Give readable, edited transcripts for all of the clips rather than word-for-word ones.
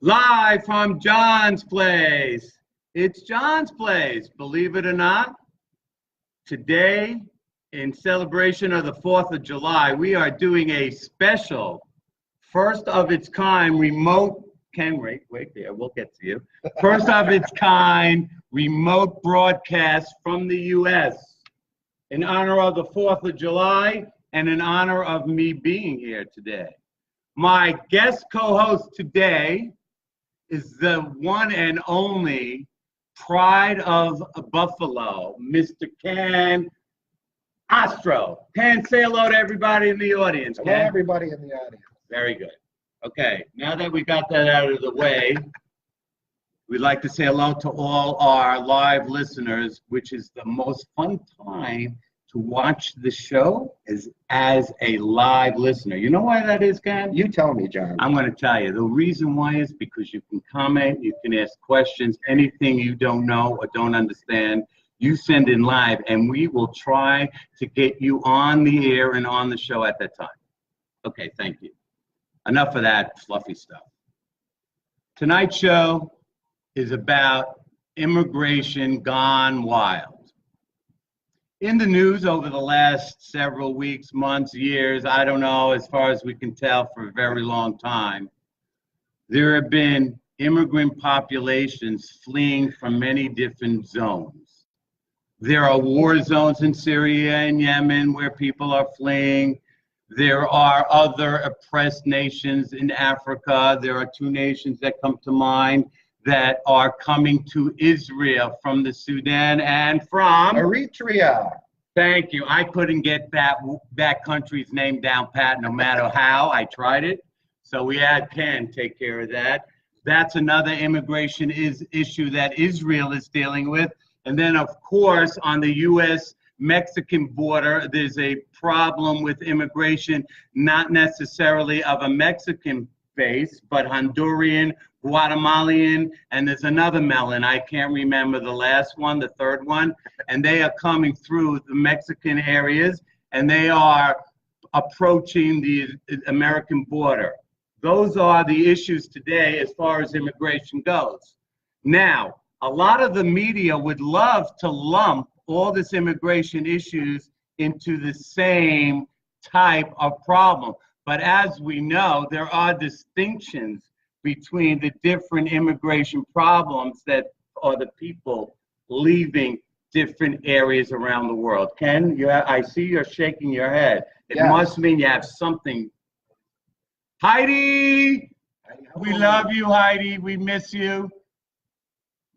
Live from John's Place. It's John's Place, believe it or not. Today, in celebration of the 4th of July, we are doing a special, first of its kind remote, wait there, we'll get to you. First of its kind remote broadcast from the U.S. in honor of the 4th of July and in honor of me being here today. My guest co-host today is the one and only pride of Buffalo, Mr. Ken Ostro. Ken, say hello to everybody in the audience. Hello, Ken. everybody in the audience. Very good. Okay, now that we got that out of the way, we'd like to say hello to all our live listeners, which is the most fun time to watch the show is as a live listener. You know why that is, Ken? You tell me, John. I'm going to tell you. The reason why is because you can comment, you can ask questions, anything you don't know or don't understand, you send in live, and we will try to get you on the air and on the show at that time. Okay, thank you. Enough of that fluffy stuff. Tonight's show is about immigration gone wild. In the news over the last several weeks, months, years, I don't know, as far as we can tell, for a very long time, there have been immigrant populations fleeing from many different zones. There are war zones in Syria and Yemen where people are fleeing. There are other oppressed nations in Africa. There are two nations that come to mind that are coming to Israel from the Sudan and from Eritrea. Thank you. I couldn't get that country's name down pat no matter how. I tried it. So we had Ken take care of that. That's another immigration issue that Israel is dealing with. And then, of course, on the U.S.-Mexican border, there's a problem with immigration, not necessarily of a Mexican base, but Honduran, Guatemalan, and there's another melon. I can't remember the last one, the third one. And they are coming through the Mexican areas, and they are approaching the American border. Those are the issues today as far as immigration goes. Now, a lot of the media would love to lump all this immigration issues into the same type of problem. But as we know, there are distinctions between the different immigration problems that are the people leaving different areas around the world. Ken, I see you're shaking your head. It must mean you have something. Heidi, we love you, Heidi. We miss you.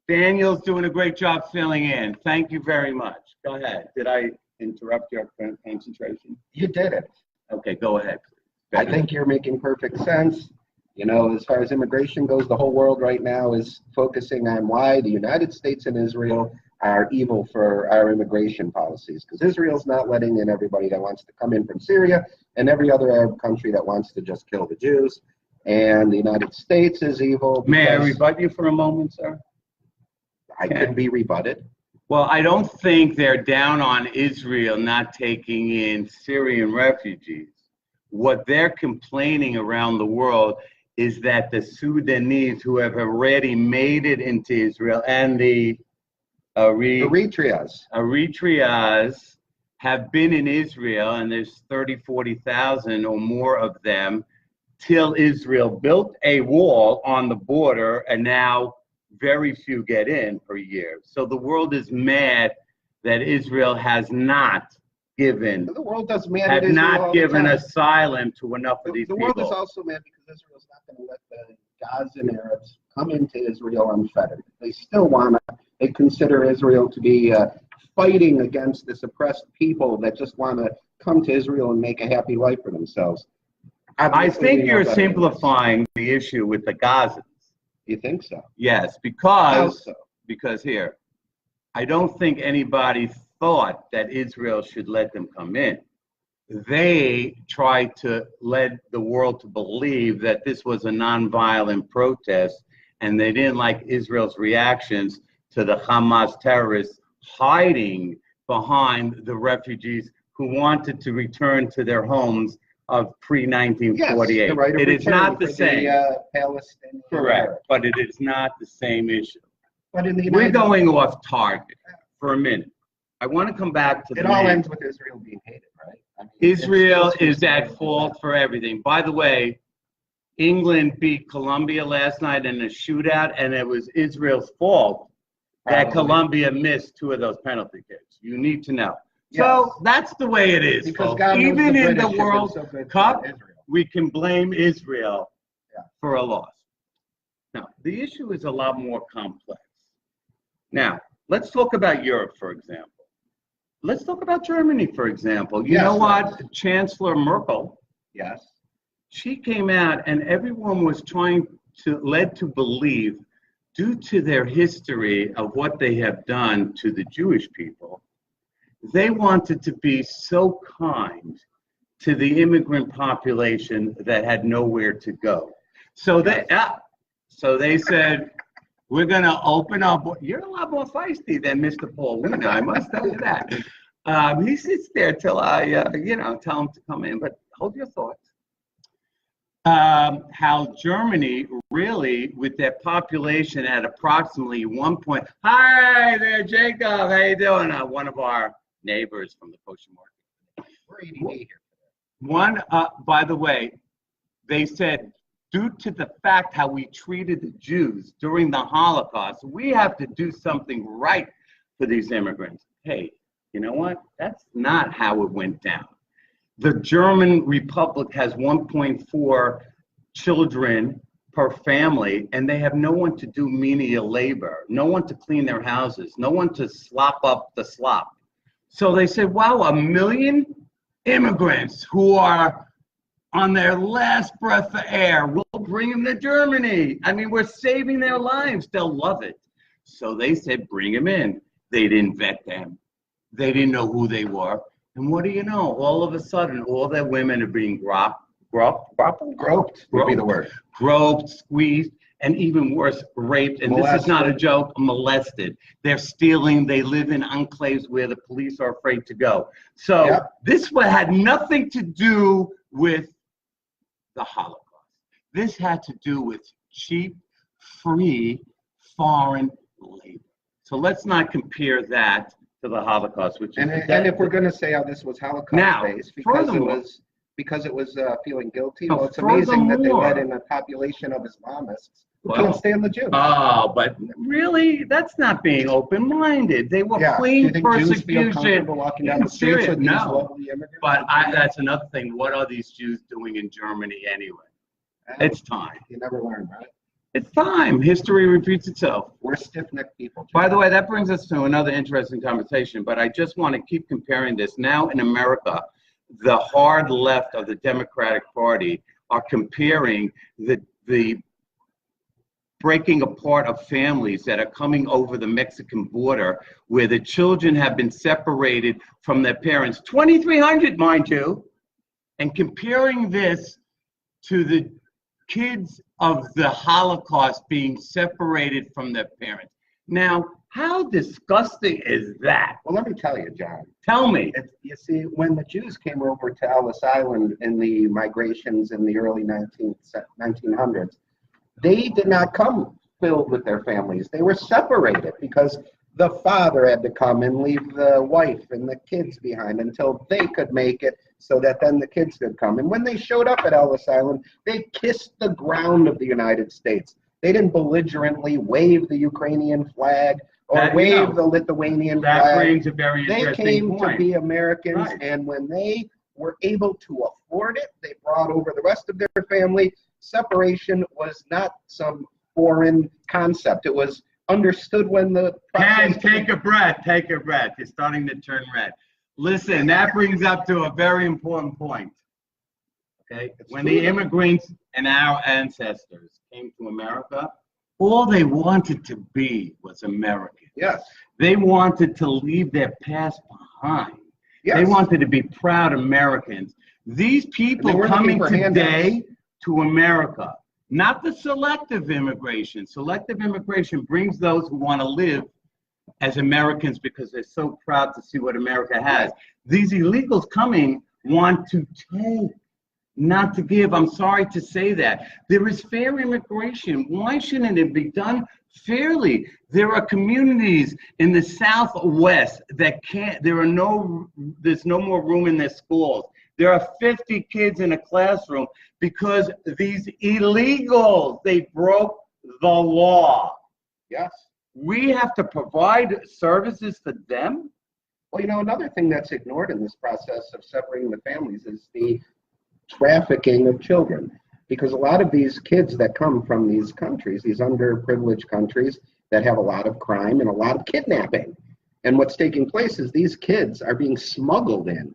Daniel's doing a great job filling in. Thank you very much. Go ahead. Did I interrupt your concentration? You did it. Okay, go ahead, please. I think you're making perfect sense. You know, as far as immigration goes, the whole world right now is focusing on why the United States and Israel are evil for our immigration policies. Because Israel's not letting in everybody that wants to come in from Syria and every other Arab country that wants to just kill the Jews. And the United States is evil. May I rebut you for a moment, sir? I could be rebutted. Well, I don't think they're down on Israel not taking in Syrian refugees. What they're complaining around the world is that the Sudanese who have already made it into Israel and the Eritreas have been in Israel, and there's 40,000 or more of them, till Israel built a wall on the border, and now very few get in per year. So the world is mad that Israel has not given, the world doesn't matter. have not given asylum to enough of these people. The world is also mad because Israel's not going to let the Gazan Arabs come into Israel unfettered. They still want to. They consider Israel to be fighting against this oppressed people that just want to come to Israel and make a happy life for themselves. Obviously, I think you're simplifying the issue with the Gazans. You think so? Yes, because How so? Because here, I don't think anybody thought that Israel should let them come in. They tried to let the world to believe that this was a nonviolent protest, and they didn't like Israel's reactions to the Hamas terrorists hiding behind the refugees who wanted to return to their homes of pre-1948. Yes, the right of It is return not the for same. Palestinian. Correct, but it is not the same issue. But in the We're United going off target for a minute. I want to come back to the it all main. ends with Israel being hated, right? I mean, Israel it's just is at fault for everything. By the way, England beat Colombia last night in a shootout, and it was Israel's fault that Probably. Colombia missed 2 of those penalty kicks. You need to know. Yes. So that's the way it is, Because folks. God knows Even in British the have been World so good to Cup, Israel. we can blame Israel Yeah. for a loss. Now, the issue is a lot more complex. Now, let's talk about Europe, for example. Let's talk about Germany, for example. You Yes, know what? let's. Chancellor Merkel, Yes. she came out and everyone was led to believe, due to their history of what they have done to the Jewish people, they wanted to be so kind to the immigrant population that had nowhere to go. So they said, we're going to open up. You're a lot more feisty than Mr. Paul Wiener, I must tell you that. He sits there till I, tell him to come in, but hold your thoughts. How Germany really, with their population at approximately 1 point. Hi there, Jacob. How you doing? One of our neighbors from the kosher market. We're ADD here. By the way, they said, due to the fact how we treated the Jews during the Holocaust, we have to do something right for these immigrants. Hey, you know what? That's not how it went down. The German Republic has 1.4 children per family, and they have no one to do menial labor, no one to clean their houses, no one to slop up the slop. So they said, wow, 1 million immigrants who are on their last breath of air, we'll bring them to Germany. I mean, we're saving their lives. They'll love it. So they said, bring them in. They didn't vet them. They didn't know who they were. And what do you know? All of a sudden, all their women are being groped Would be the word. Groped, squeezed, and even worse, raped. And Molested. This is not a joke, molested. They're stealing. They live in enclaves where the police are afraid to go. So Yep. This had nothing to do with the Holocaust. This had to do with cheap, free, foreign labor. So let's not compare that to the Holocaust, which is And if we're going to say how this was Holocaust-based, because it was feeling guilty, well, it's amazing that they let in a population of Islamists who can't stand the Jews. Oh, but really, that's not being open-minded. They were fleeing persecution. Do you think Jews feel comfortable walking down the streets with these lovely immigrants? But that's another thing. What are these Jews doing in Germany anyway? It's time. You never learn, right? It's time. History repeats itself. We're stiff-necked people. By the way, that brings us to another interesting conversation, but I just want to keep comparing this. Now in America, the hard left of the Democratic Party are comparing the breaking apart of families that are coming over the Mexican border, where the children have been separated from their parents, 2,300, mind you, and comparing this to the kids of the Holocaust being separated from their parents. Now, how disgusting is that? Well, let me tell you, John. Tell me. You see, when the Jews came over to Ellis Island in the migrations in the early 1900s, they did not come filled with their families. They were separated because the father had to come and leave the wife and the kids behind until they could make it, so that then the kids could come. And when they showed up at Ellis Island, they kissed the ground of the United States. They didn't belligerently wave the Ukrainian flag or wave the Lithuanian flag. That brings a very interesting They came point. to be Americans, Right. and when they were able to afford it, they brought over the rest of their family. Separation was not some foreign concept. It was understood when the Ken, take a breath. Take a breath. You're starting to turn red. Listen, that brings up to a very important point. Okay, when the immigrants and our ancestors came to America, all they wanted to be was American. Yes. They wanted to leave their past behind. Yes. They wanted to be proud Americans. These people coming today to America, not the selective immigration. Selective immigration brings those who want to live as Americans because they're so proud to see what America has. These illegals coming want to take not to give. I'm sorry to say that. There is fair immigration. Why shouldn't it be done fairly? There are communities in the Southwest that can't, there's no more room in their schools. There are 50 kids in a classroom because these illegals, they broke the law. Yes. We have to provide services for them. Well, another thing that's ignored in this process of separating the families is the trafficking of children. Because a lot of these kids that come from these countries, these underprivileged countries that have a lot of crime and a lot of kidnapping. And what's taking place is these kids are being smuggled in.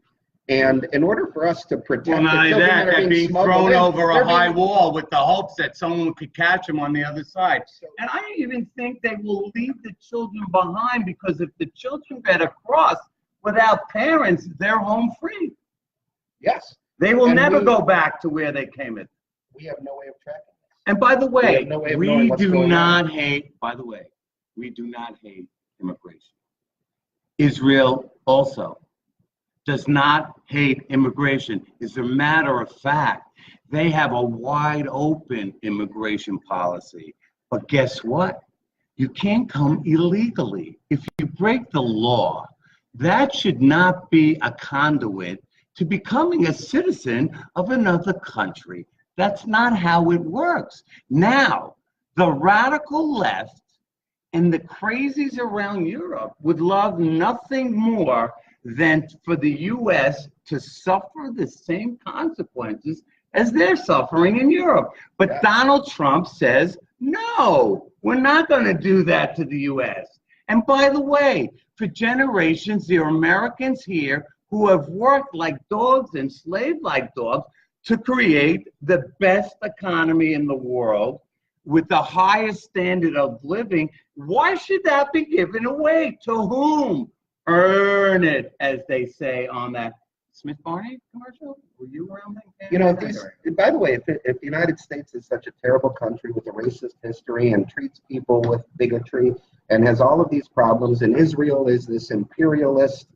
And in order for us to protect Well, not the only children that, that are they're being smuggled thrown in, over they're a high being- wall with the hopes that someone could catch them on the other side. And I even think they will leave the children behind, because if the children get across without parents, they're home free. Yes. They will And never we- go back to where they came in. We have no way of tracking this. And by the We way, have no way of knowing what's going we do not hate immigration. Israel also does not hate immigration. As a matter of fact, they have a wide open immigration policy. But guess what? You can't come illegally. If you break the law, that should not be a conduit to becoming a citizen of another country. That's not how it works. Now, the radical left and the crazies around Europe would love nothing more than for the U.S. to suffer the same consequences as they're suffering in Europe. But Yeah. Donald Trump says, no, we're not going to do that to the U.S. And by the way, for generations, there are Americans here who have worked like dogs and slaved like dogs to create the best economy in the world with the highest standard of living. Why should that be given away? To whom? Earn it, as they say on that Smith Barney commercial. Were you around then? By the way, if the United States is such a terrible country with a racist history and treats people with bigotry and has all of these problems, and Israel is this imperialist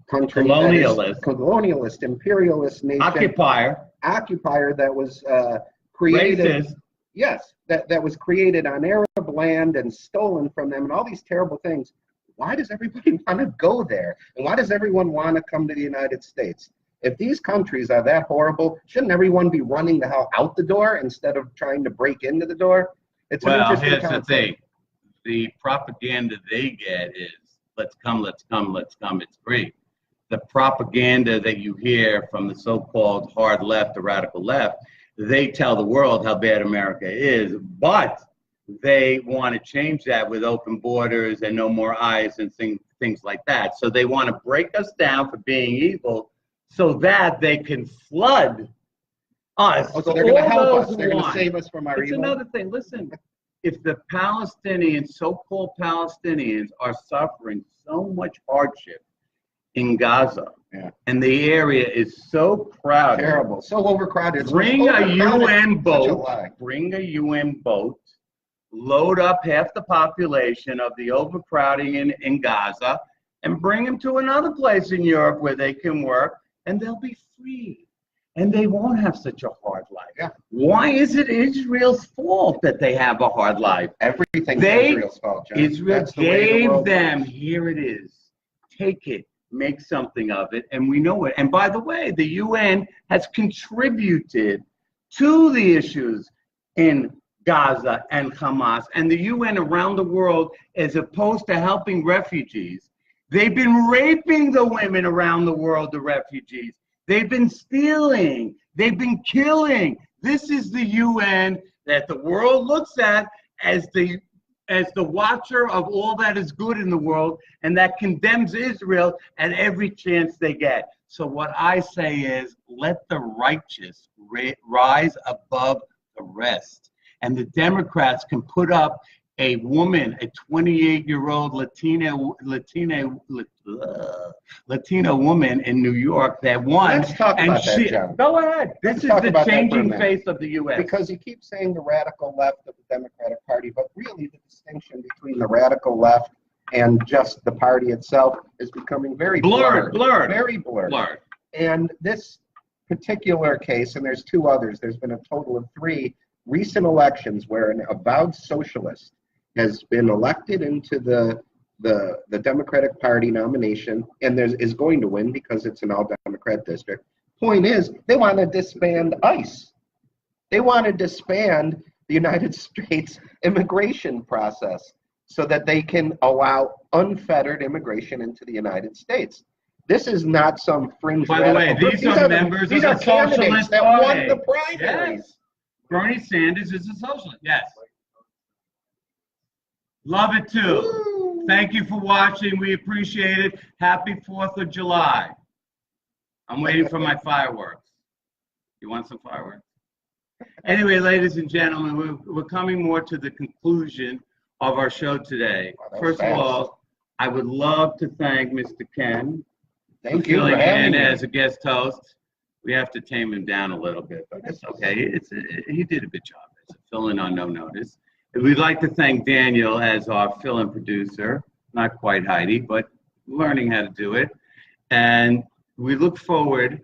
country, colonialist, imperialist nation, occupier that was created, racist. yes, that was created on Arab land and stolen from them, and all these terrible things. Why does everybody want to go there? And why does everyone want to come to the United States? If these countries are that horrible, shouldn't everyone be running the hell out the door instead of trying to break into the door? It's an interesting here's concept. the thing. The propaganda they get is, let's come, let's come, let's come, it's free. The propaganda that you hear from the so-called hard left or radical left, they tell the world how bad America is, but they want to change that with open borders and no more ICE and things like that. So they want to break us down for being evil so that they can flood us. Oh, so they're going to help us. They're going to save us from our It's evil. another thing. Listen, if the Palestinians, so-called Palestinians, are suffering so much hardship in Gaza, Yeah. and the area is so crowded, Terrible, so overcrowded. It's bring a overcrowded. UN Such a boat, lie. load up half the population of the overcrowding in Gaza, and bring them to another place in Europe where they can work, and they'll be free. And they won't have such a hard life. Yeah. Why is it Israel's fault that they have a hard life? Everything's They- Israel's fault, John. Israel That's the way the gave world them, works. here it is, take it, make something of it, and we know it. And by the way, the UN has contributed to the issues in Gaza and Hamas, and the UN around the world, as opposed to helping refugees, they've been raping the women around the world, the refugees. They've been stealing, they've been killing. This is the UN that the world looks at as the watcher of all that is good in the world, and that condemns Israel at every chance they get. So what I say is, let the righteous rise above the rest. And the Democrats can put up a woman, a 28-year-old Latina woman in New York that won. Let's talk about that, John. Go ahead. This Let's is talk the about that for a changing minute. face of the U.S. Because you keep saying the radical left of the Democratic Party, but really the distinction between the radical left and just the party itself is becoming very blurred. very blurred. Blurred. And this particular case, and there's two others, there's been a total of 3 recent elections where an avowed socialist has been elected into the Democratic Party nomination and is going to win because it's an all-Democrat district. Point is, they want to disband ICE. They want to disband the United States immigration process so that they can allow unfettered immigration into the United States. This is not some fringe. By the way, these are members of the Socialist that Party. won the primaries. Yes. Bernie Sanders is a socialist. Yes. Love it too. Woo. Thank you for watching. We appreciate it. Happy 4th of July. I'm waiting for my fireworks. You want some fireworks? Anyway, ladies and gentlemen, we're coming more to the conclusion of our show today. First of all, I would love to thank Mr. Ken Thank for you filling for having in me. as a guest host. We have to tame him down a little bit, but it's okay. He did a good job as a fill-in on no notice. And we'd like to thank Daniel as our fill-in producer. Not quite Heidi, but learning how to do it. And we look forward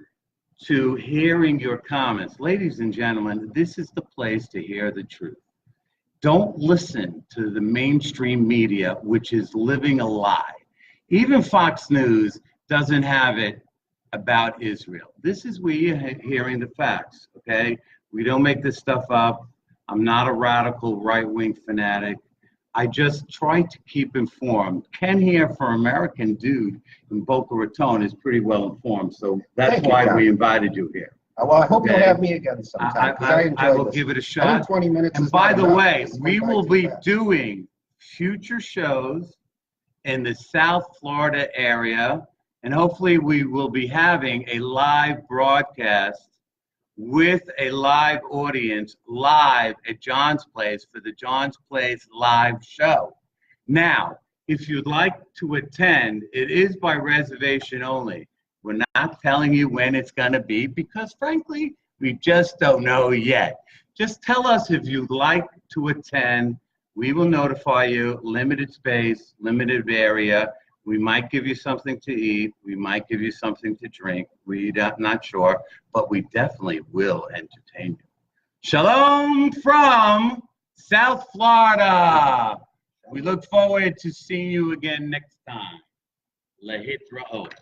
to hearing your comments. Ladies and gentlemen, this is the place to hear the truth. Don't listen to the mainstream media, which is living a lie. Even Fox News doesn't have it about Israel. This is where you're hearing the facts, okay? We don't make this stuff up. I'm not a radical right-wing fanatic. I just try to keep informed. Ken here for American Dude in Boca Raton is pretty well informed, so that's why we invited you here. Well, I hope Okay. you'll have me again sometime. I will give it a I shot. think 20 minutes And is by not the enough. way, This we went by will too be fast. doing future shows in the South Florida area, and hopefully we will be having a live broadcast with a live audience live at John's Place for the John's Place live show. Now, if you'd like to attend, it is by reservation only. We're not telling you when it's going to be because, frankly, we just don't know yet. Just tell us if you'd like to attend. We will notify you. Limited space, limited area. We might give you something to eat. We might give you something to drink. We're not sure, but we definitely will entertain you. Shalom from South Florida. We look forward to seeing you again next time. Lehitraot.